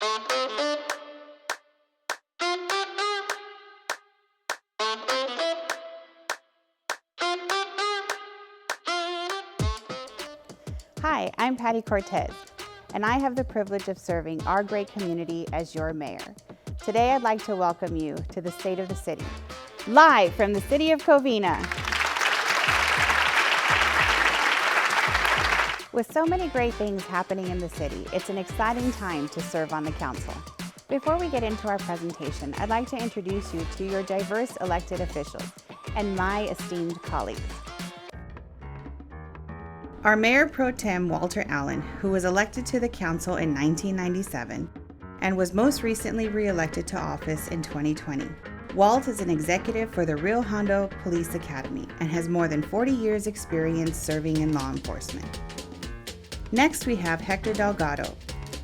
Hi, I'm Patty Cortez, and I have the privilege of serving our great community as your mayor. Today, I'd like to welcome you to the State of the City, live from the City of Covina. With so many great things happening in the city, it's an exciting time to serve on the council. Before we get into our presentation, I'd like to introduce you to your diverse elected officials and my esteemed colleagues. Our Mayor Pro Tem, Walter Allen, who was elected to the council in 1997 and was most recently re-elected to office in 2020. Walt is an executive for the Rio Hondo Police Academy and has more than 40 years experience serving in law enforcement. Next, we have Hector Delgado,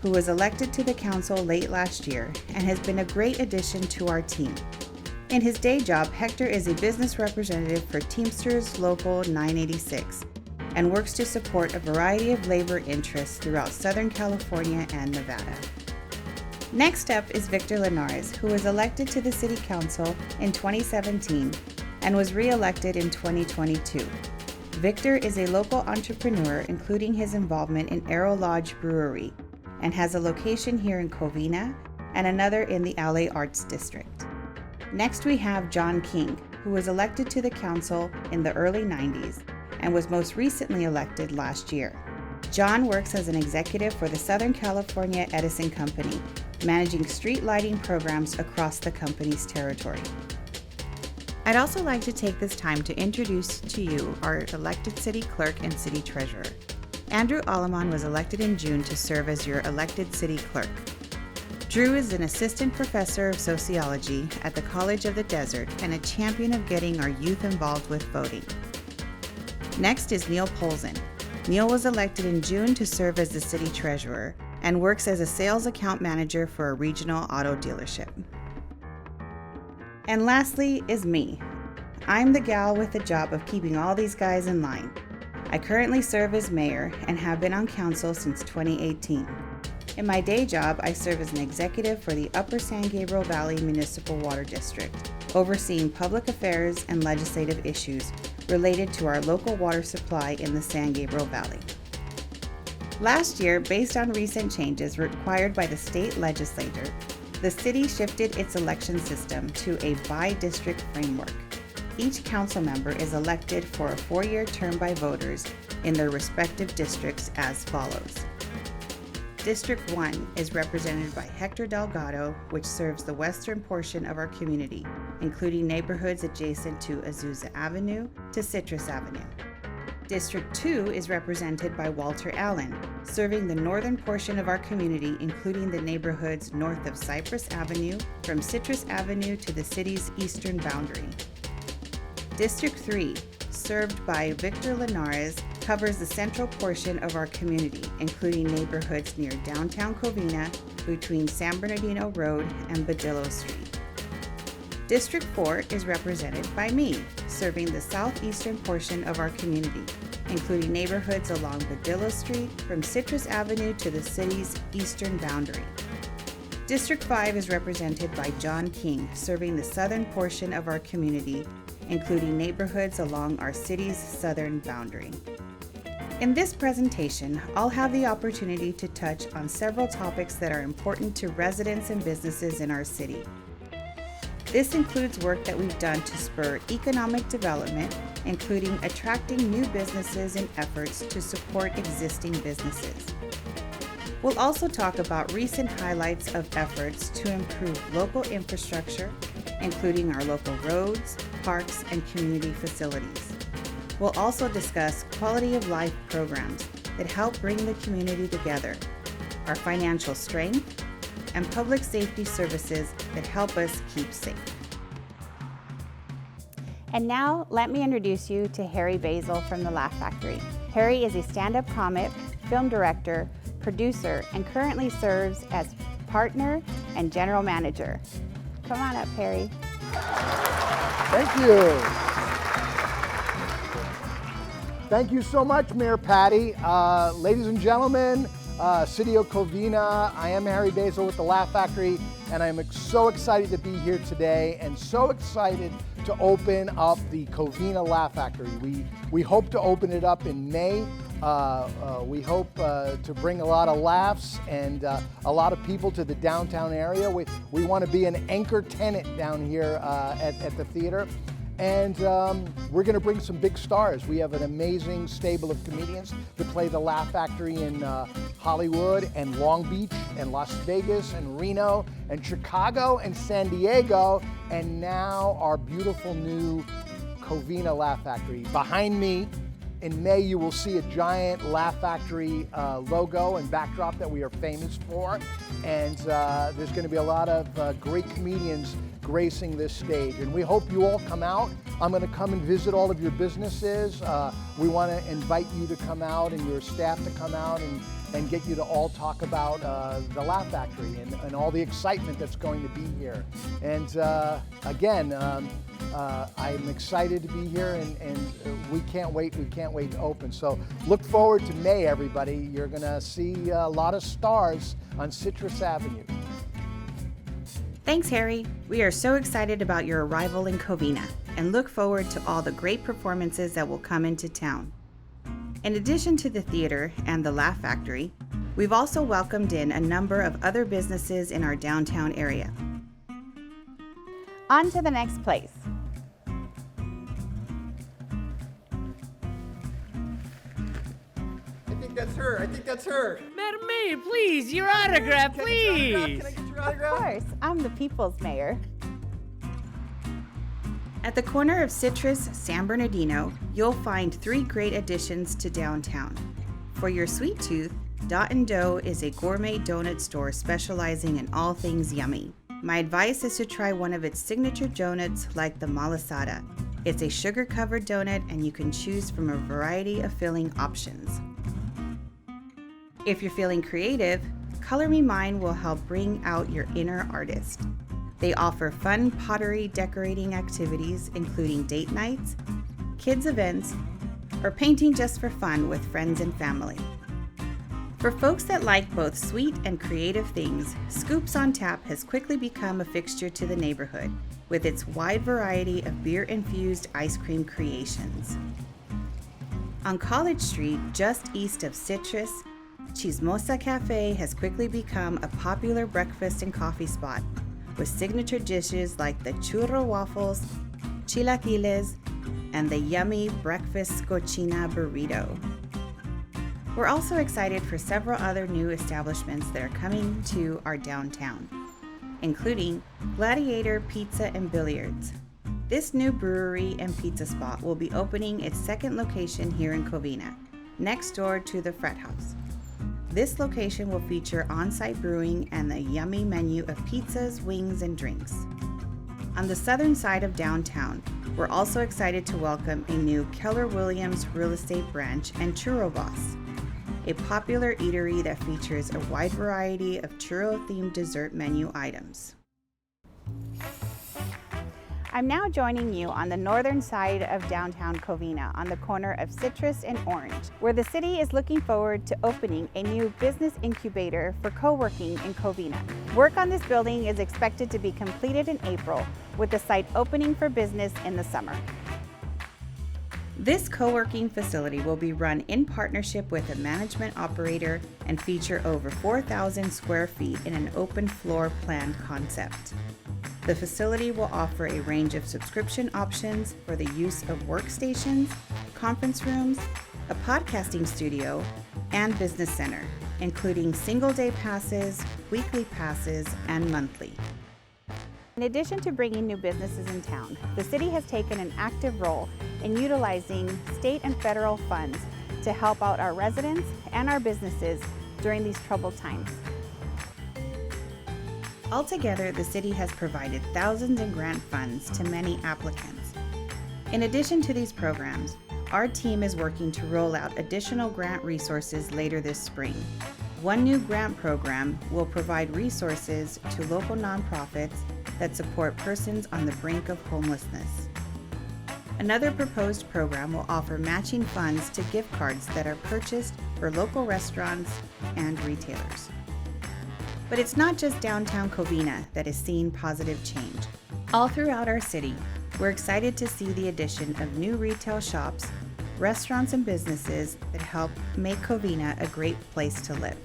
who was elected to the council late last year and has been a great addition to our team. In his day job, Hector is a business representative for Teamsters Local 986, and works to support a variety of labor interests throughout Southern California and Nevada. Next up is Victor Linares, who was elected to the City Council in 2017 and was re-elected in 2022. Victor is a local entrepreneur, including his involvement in Arrow Lodge Brewery, and has a location here in Covina and another in the LA Arts District. Next we have John King, who was elected to the council in the early 90s and was most recently elected last year. John works as an executive for the Southern California Edison Company, managing street lighting programs across the company's territory. I'd also like to take this time to introduce to you our elected city clerk and city treasurer. Andrew Aleman was elected in June to serve as your elected city clerk. Drew is an assistant professor of sociology at the College of the Desert and a champion of getting our youth involved with voting. Next is Neil Polzin. Neil was elected in June to serve as the city treasurer and works as a sales account manager for a regional auto dealership. And lastly is me. I'm the gal with the job of keeping all these guys in line. I currently serve as mayor and have been on council since 2018. In my day job, I serve as an executive for the Upper San Gabriel Valley Municipal Water District, overseeing public affairs and legislative issues related to our local water supply in the San Gabriel Valley. Last year, based on recent changes required by the state legislature, the city shifted its election system to a by-district framework. Each council member is elected for a 4-year term by voters in their respective districts as follows. District 1 is represented by Hector Delgado, which serves the western portion of our community, including neighborhoods adjacent to Azusa Avenue to Citrus Avenue. District 2 is represented by Walter Allen, serving the northern portion of our community, including the neighborhoods north of Cypress Avenue from Citrus Avenue to the city's eastern boundary. District 3, served by Victor Linares, covers the central portion of our community, including neighborhoods near downtown Covina between San Bernardino Road and Badillo Street. District 4 is represented by me, serving the southeastern portion of our community, including neighborhoods along Badillo Street from Citrus Avenue to the city's eastern boundary. District 5 is represented by John King, serving the southern portion of our community, including neighborhoods along our city's southern boundary. In this presentation, I'll have the opportunity to touch on several topics that are important to residents and businesses in our city. This includes work that we've done to spur economic development, including attracting new businesses and efforts to support existing businesses. We'll also talk about recent highlights of efforts to improve local infrastructure, including our local roads, parks, and community facilities. We'll also discuss quality of life programs that help bring the community together, our financial strength, and public safety services that help us keep safe. And now, let me introduce you to Harry Basil from the Laugh Factory. Harry is a stand-up comic, film director, producer, and currently serves as partner and general manager. Come on up, Harry. Thank you. Thank you so much, Mayor Patty. Ladies and gentlemen, City of Covina. I am Harry Basil with the Laugh Factory, and I'm so excited to be here today and so excited to open up the Covina Laugh Factory. We hope to open it up in May. We hope to bring a lot of laughs and a lot of people to the downtown area. We want to be an anchor tenant down here at the theater. And we're going to bring some big stars. We have an amazing stable of comedians to play the Laugh Factory in Hollywood and Long Beach and Las Vegas and Reno and Chicago and San Diego, and now our beautiful new Covina Laugh Factory. Behind me, in May, you will see a giant Laugh Factory logo and backdrop that we are famous for. And there's going to be a lot of great comedians gracing this stage. And we hope you all come out. I'm going to come and visit all of your businesses. We want to invite you to come out and your staff to come out and get you to all talk about the Laugh Factory and all the excitement that's going to be here. And again, I'm excited to be here, and we can't wait to open. So look forward to May, everybody. You're going to see a lot of stars on Citrus Avenue. Thanks, Harry. We are so excited about your arrival in Covina and look forward to all the great performances that will come into town. In addition to the theater and the Laugh Factory, we've also welcomed in a number of other businesses in our downtown area. On to the next place. I think that's her. Madam Mayor, please, your autograph, please. Can I get your autograph? Of course, I'm the people's mayor. At the corner of Citrus, San Bernardino, you'll find 3 great additions to downtown. For your sweet tooth, Dot & Dough is a gourmet donut store specializing in all things yummy. My advice is to try one of its signature donuts like the malasada. It's a sugar-covered donut and you can choose from a variety of filling options. If you're feeling creative, Color Me Mine will help bring out your inner artist. They offer fun pottery decorating activities, including date nights, kids events, or painting just for fun with friends and family. For folks that like both sweet and creative things, Scoops on Tap has quickly become a fixture to the neighborhood with its wide variety of beer-infused ice cream creations. On College Street, just east of Citrus, Chismosa Cafe has quickly become a popular breakfast and coffee spot with signature dishes like the churro waffles, chilaquiles, and the yummy breakfast cochina burrito. We're also excited for several other new establishments that are coming to our downtown, including Gladiator Pizza and Billiards. This new brewery and pizza spot will be opening its second location here in Covina, next door to the Fret House. This location will feature on-site brewing and a yummy menu of pizzas, wings, and drinks. On the southern side of downtown, we're also excited to welcome a new Keller Williams real estate branch and Churro Boss, a popular eatery that features a wide variety of churro-themed dessert menu items. I'm now joining you on the northern side of downtown Covina on the corner of Citrus and Orange, where the city is looking forward to opening a new business incubator for co-working in Covina. Work on this building is expected to be completed in April, with the site opening for business in the summer. This co-working facility will be run in partnership with a management operator and feature over 4,000 square feet in an open floor plan concept. The facility will offer a range of subscription options for the use of workstations, conference rooms, a podcasting studio, and business center, including single-day passes, weekly passes, and monthly. In addition to bringing new businesses in town, the city has taken an active role in utilizing state and federal funds to help out our residents and our businesses during these troubled times. Altogether, the city has provided thousands in grant funds to many applicants. In addition to these programs, our team is working to roll out additional grant resources later this spring. One new grant program will provide resources to local nonprofits that support persons on the brink of homelessness. Another proposed program will offer matching funds to gift cards that are purchased for local restaurants and retailers. But it's not just downtown Covina that is seeing positive change. All throughout our city, we're excited to see the addition of new retail shops, restaurants, and businesses that help make Covina a great place to live.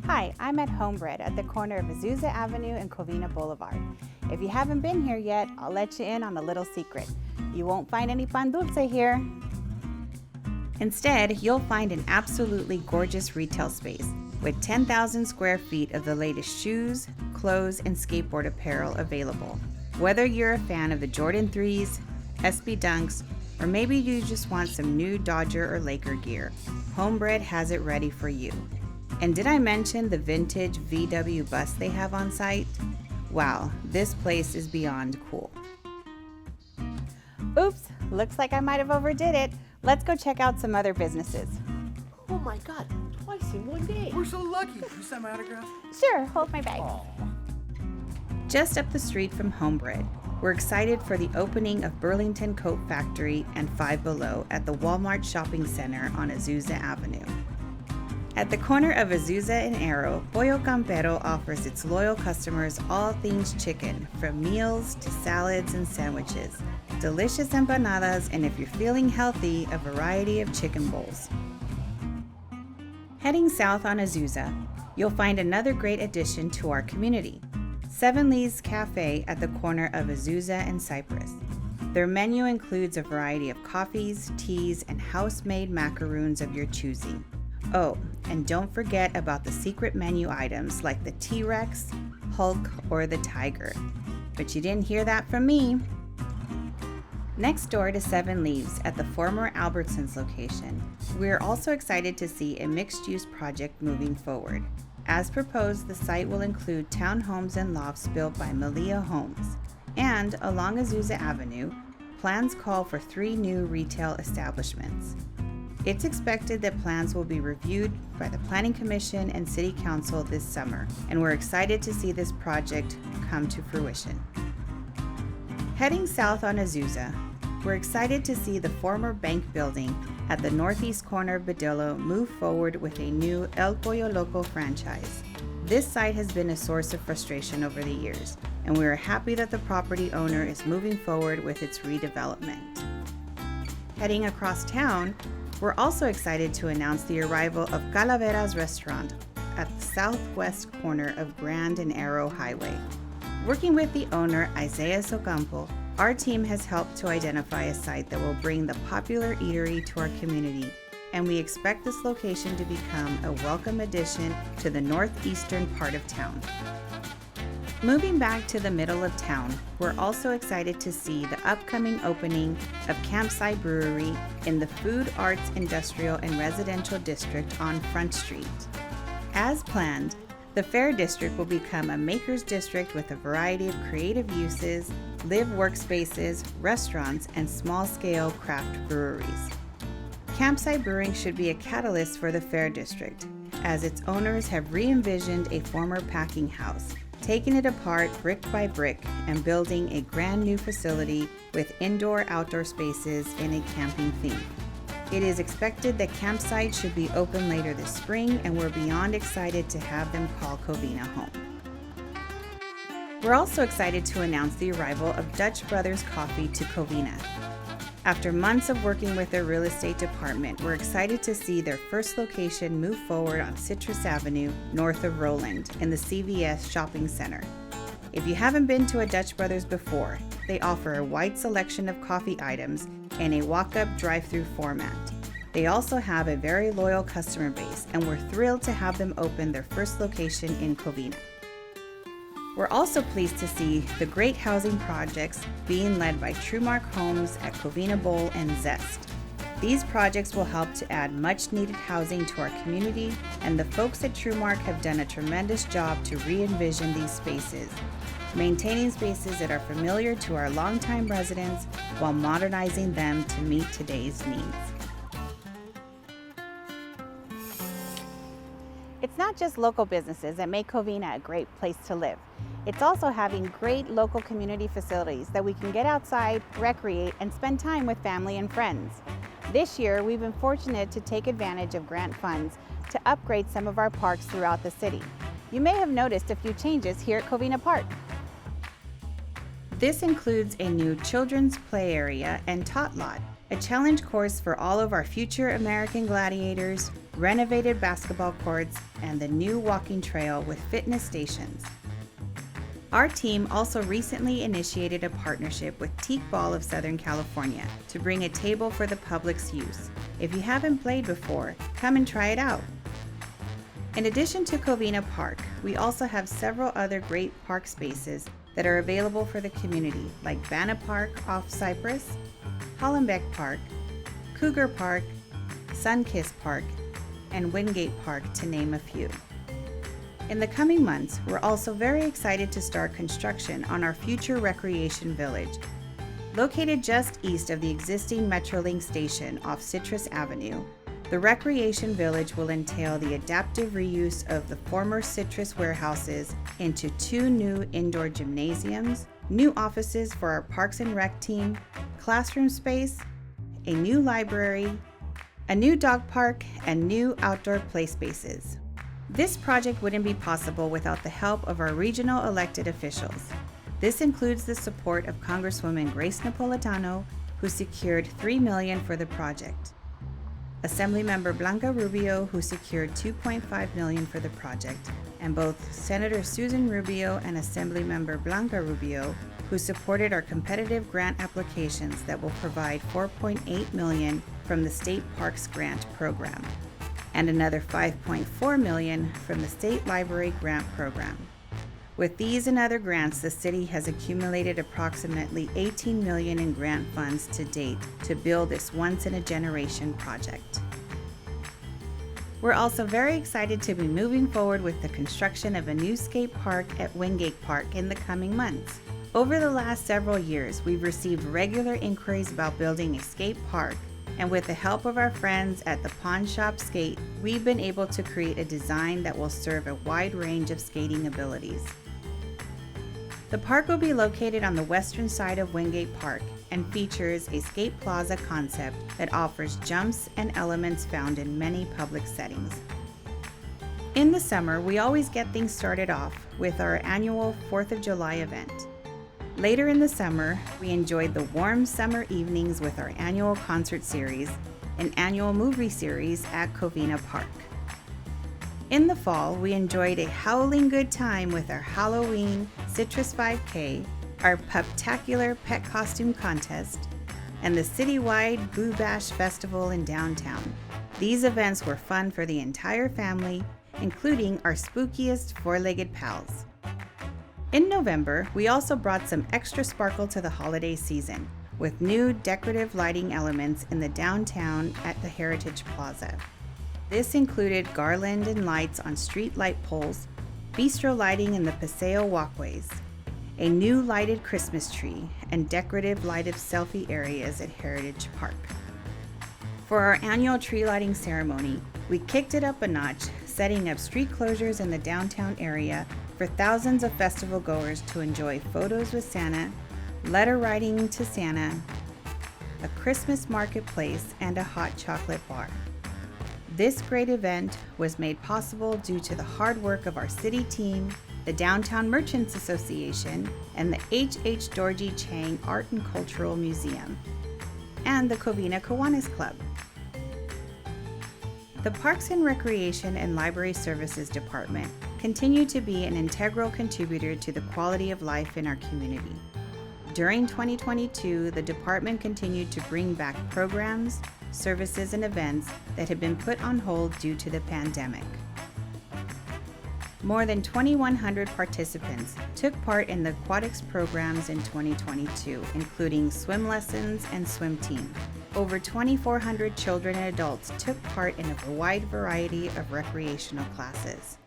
Hi, I'm at Homebread at the corner of Azusa Avenue and Covina Boulevard. If you haven't been here yet, I'll let you in on a little secret. You won't find any pan dulce here. Instead, you'll find an absolutely gorgeous retail space with 10,000 square feet of the latest shoes, clothes, and skateboard apparel available. Whether you're a fan of the Jordan 3s, SB Dunks, or maybe you just want some new Dodger or Laker gear, Homebread has it ready for you. And did I mention the vintage VW bus they have on site? Wow, this place is beyond cool. Oops, looks like I might have overdid it. Let's go check out some other businesses. Oh my God, twice in one day. We're so lucky. Can you sign my autograph? Sure, hold my bag. Aw. Just up the street from Homebread, we're excited for the opening of Burlington Coat Factory and Five Below at the Walmart Shopping Center on Azusa Avenue. At the corner of Azusa and Arrow, Pollo Campero offers its loyal customers all things chicken, from meals to salads and sandwiches, delicious empanadas, and if you're feeling healthy, a variety of chicken bowls. Heading south on Azusa, you'll find another great addition to our community, Seven Leaves Cafe at the corner of Azusa and Cypress. Their menu includes a variety of coffees, teas, and house-made macaroons of your choosing. Oh, and don't forget about the secret menu items like the T-Rex, Hulk, or the Tiger. But you didn't hear that from me. Next door to Seven Leaves at the former Albertsons location, we're also excited to see a mixed-use project moving forward. As proposed, the site will include townhomes and lofts built by Malia Homes. And along Azusa Avenue, plans call for 3 new retail establishments. It's expected that plans will be reviewed by the Planning Commission and City Council this summer, and we're excited to see this project come to fruition. Heading south on Azusa, we're excited to see the former bank building at the northeast corner of Badillo move forward with a new El Pollo Loco franchise. This site has been a source of frustration over the years, and we are happy that the property owner is moving forward with its redevelopment. Heading across town, we're also excited to announce the arrival of Calavera's Restaurant at the southwest corner of Grand and Arrow Highway. Working with the owner, Isaiah Socampo, our team has helped to identify a site that will bring the popular eatery to our community, and we expect this location to become a welcome addition to the northeastern part of town. Moving back to the middle of town, we're also excited to see the upcoming opening of Campsite Brewery in the Food, Arts, Industrial, and Residential District on Front Street. As planned, the Fair District will become a maker's district with a variety of creative uses, live workspaces, restaurants, and small-scale craft breweries. Campsite Brewing should be a catalyst for the Fair District, as its owners have re-envisioned a former packing house, taking it apart brick by brick and building a brand new facility with indoor-outdoor spaces in a camping theme. It is expected that Campsite should be open later this spring, and we're beyond excited to have them call Covina home. We're also excited to announce the arrival of Dutch Brothers Coffee to Covina. After months of working with their real estate department, we're excited to see their first location move forward on Citrus Avenue, north of Roland, in the CVS Shopping Center. If you haven't been to a Dutch Brothers before, they offer a wide selection of coffee items in a walk-up drive-through format. They also have a very loyal customer base, and we're thrilled to have them open their first location in Covina. We're also pleased to see the great housing projects being led by Trumark Homes at Covina Bowl and Zest. These projects will help to add much-needed housing to our community, and the folks at Trumark have done a tremendous job to re-envision these spaces, maintaining spaces that are familiar to our longtime residents while modernizing them to meet today's needs. It's not just local businesses that make Covina a great place to live. It's also having great local community facilities that we can get outside, recreate, and spend time with family and friends. This year, we've been fortunate to take advantage of grant funds to upgrade some of our parks throughout the city. You may have noticed a few changes here at Covina Park. This includes a new children's play area and tot lot, a challenge course for all of our future American gladiators, renovated basketball courts, and the new walking trail with fitness stations. Our team also recently initiated a partnership with Teak Ball of Southern California to bring a table for the public's use. If you haven't played before, come and try it out. In addition to Covina Park, we also have several other great park spaces that are available for the community, like Vanna Park off Cypress, Hollenbeck Park, Cougar Park, Sunkiss Park, and Wingate Park, to name a few. In the coming months, we're also very excited to start construction on our future recreation village. Located just east of the existing Metrolink station off Citrus Avenue, the recreation village will entail the adaptive reuse of the former Citrus warehouses into 2 new indoor gymnasiums, new offices for our Parks and Rec team, classroom space, a new library, a new dog park, and new outdoor play spaces. This project wouldn't be possible without the help of our regional elected officials. This includes the support of Congresswoman Grace Napolitano, who secured $3 million for the project. Assemblymember Blanca Rubio, who secured $2.5 million for the project, and both Senator Susan Rubio and Assemblymember Blanca Rubio, who supported our competitive grant applications that will provide $4.8 million from the State Parks Grant Program, and another $5.4 million from the State Library Grant Program. With these and other grants, the city has accumulated approximately $18 million in grant funds to date to build this once-in-a-generation project. We're also very excited to be moving forward with the construction of a new skate park at Wingate Park in the coming months. Over the last several years, we've received regular inquiries about building a skate park, and with the help of our friends at the Pawn Shop Skate, we've been able to create a design that will serve a wide range of skating abilities. The park will be located on the western side of Wingate Park and features a skate plaza concept that offers jumps and elements found in many public settings. In the summer, we always get things started off with our annual 4th of July event. Later in the summer, we enjoyed the warm summer evenings with our annual concert series and annual movie series at Covina Park. In the fall, we enjoyed a howling good time with our Halloween Citrus 5K, our Puptacular Pet Costume Contest, and the citywide Boo Bash Festival in downtown. These events were fun for the entire family, including our spookiest four-legged pals. In November, we also brought some extra sparkle to the holiday season with new decorative lighting elements in the downtown at the Heritage Plaza. This included garland and lights on street light poles, bistro lighting in the Paseo walkways, a new lighted Christmas tree, and decorative lighted selfie areas at Heritage Park. For our annual tree lighting ceremony, we kicked it up a notch, setting up street closures in the downtown area for thousands of festival goers to enjoy photos with Santa, letter writing to Santa, a Christmas marketplace, and a hot chocolate bar. This great event was made possible due to the hard work of our city team, the Downtown Merchants Association, and the H.H. Dorji Chang Art and Cultural Museum, and the Covina Kiwanis Club. The Parks and Recreation and Library Services Department continue to be an integral contributor to the quality of life in our community. During 2022, the department continued to bring back programs, services, and events that had been put on hold due to the pandemic. More than 2,100 participants took part in the aquatics programs in 2022, including swim lessons and swim team. Over 2,400 children and adults took part in a wide variety of recreational classes.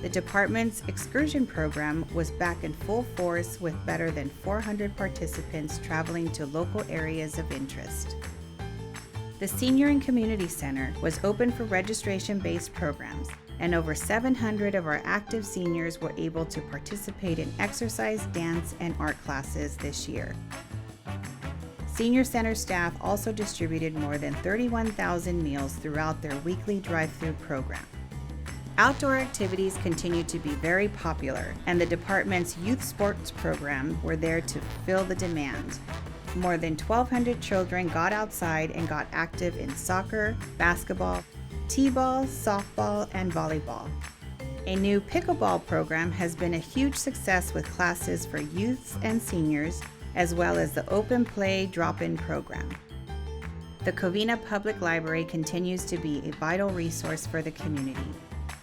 The department's excursion program was back in full force with better than 400 participants traveling to local areas of interest. The Senior and Community Center was open for registration-based programs. and over 700 of our active seniors were able to participate in exercise, dance, and art classes this year. Senior Center staff also distributed more than 31,000 meals throughout their weekly drive-through program. Outdoor activities continue to be very popular, and the department's youth sports program were there to fill the demand. More than 1,200 children got outside and got active in soccer, basketball, t-ball, softball, and volleyball. A new pickleball program has been a huge success with classes for youths and seniors, as well as the open play drop-in program. The Covina Public Library continues to be a vital resource for the community,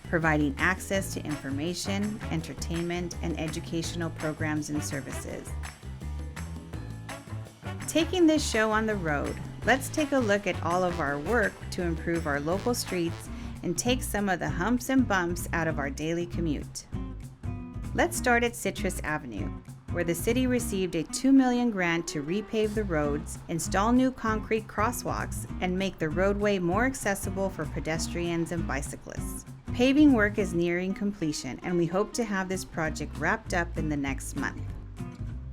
providing access to information, entertainment, and educational programs and services. Taking this show on the road, let's take a look at all of our work to improve our local streets and take some of the humps and bumps out of our daily commute. Let's start at Citrus Avenue, where the city received a $2 million grant to repave the roads, install new concrete crosswalks, and make the roadway more accessible for pedestrians and bicyclists. Paving work is nearing completion, and we hope to have this project wrapped up in the next month.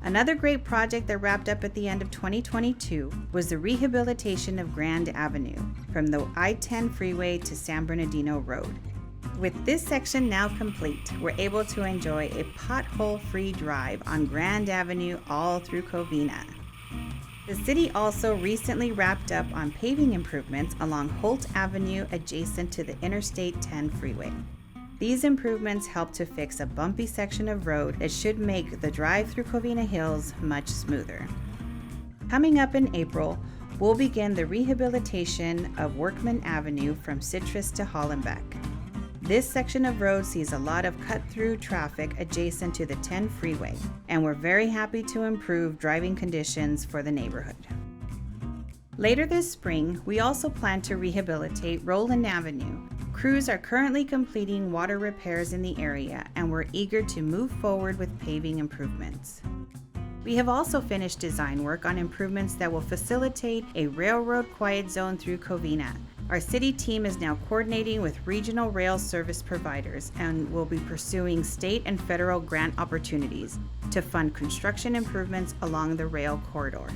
Another great project that wrapped up at the end of 2022 was the rehabilitation of Grand Avenue from the I-10 freeway to San Bernardino Road. With this section now complete, we're able to enjoy a pothole-free drive on Grand Avenue all through Covina. The city also recently wrapped up on paving improvements along Holt Avenue adjacent to the Interstate 10 freeway. These improvements help to fix a bumpy section of road that should make the drive through Covina Hills much smoother. Coming up in April, we'll begin the rehabilitation of Workman Avenue from Citrus to Hollenbeck. This section of road sees a lot of cut-through traffic adjacent to the 10 freeway, and we're very happy to improve driving conditions for the neighborhood. Later this spring, we also plan to rehabilitate Roland Avenue. Crews are currently completing water repairs in the area, and we're eager to move forward with paving improvements. We have also finished design work on improvements that will facilitate a railroad quiet zone through Covina. Our city team is now coordinating with regional rail service providers and will be pursuing state and federal grant opportunities to fund construction improvements along the rail corridor.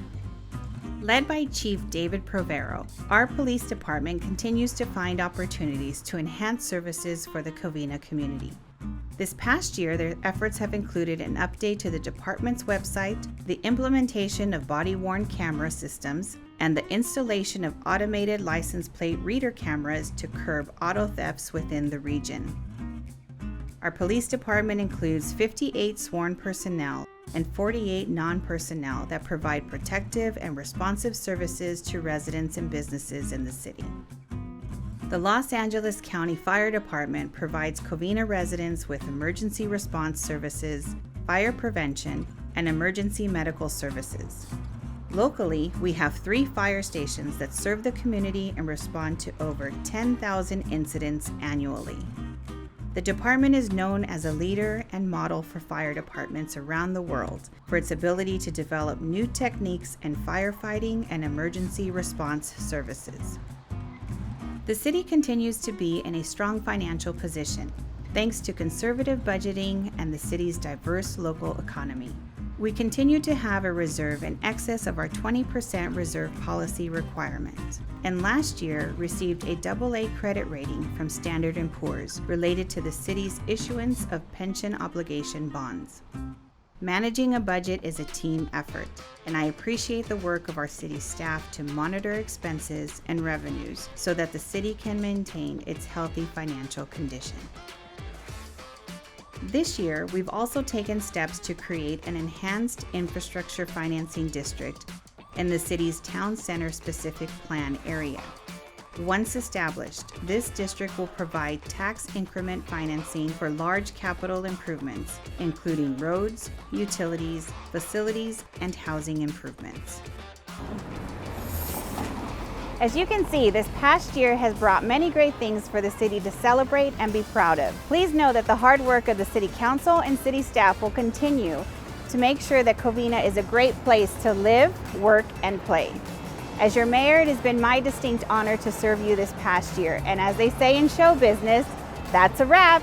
Led by Chief David Provero, our police department continues to find opportunities to enhance services for the Covina community. This past year, their efforts have included an update to the department's website, the implementation of body-worn camera systems, and the installation of automated license plate reader cameras to curb auto thefts within the region. Our police department includes 58 sworn personnel and 48 non-personnel that provide protective and responsive services to residents and businesses in the city. The Los Angeles County Fire Department provides Covina residents with emergency response services, fire prevention, and emergency medical services. Locally, we have 3 fire stations that serve the community and respond to over 10,000 incidents annually. The department is known as a leader and model for fire departments around the world for its ability to develop new techniques in firefighting and emergency response services. The city continues to be in a strong financial position, thanks to conservative budgeting and the city's diverse local economy. We continue to have a reserve in excess of our 20% reserve policy requirement, and last year received a AA credit rating from Standard & Poor's related to the city's issuance of pension obligation bonds. Managing a budget is a team effort, and I appreciate the work of our city staff to monitor expenses and revenues so that the city can maintain its healthy financial condition. This year, we've also taken steps to create an enhanced infrastructure financing district in the city's town center specific plan area. Once established, this district will provide tax increment financing for large capital improvements, including roads, utilities, facilities, and housing improvements. As you can see, this past year has brought many great things for the city to celebrate and be proud of. Please know that the hard work of the City Council and city staff will continue to make sure that Covina is a great place to live, work, and play. As your mayor, it has been my distinct honor to serve you this past year, and as they say in show business, That's a wrap.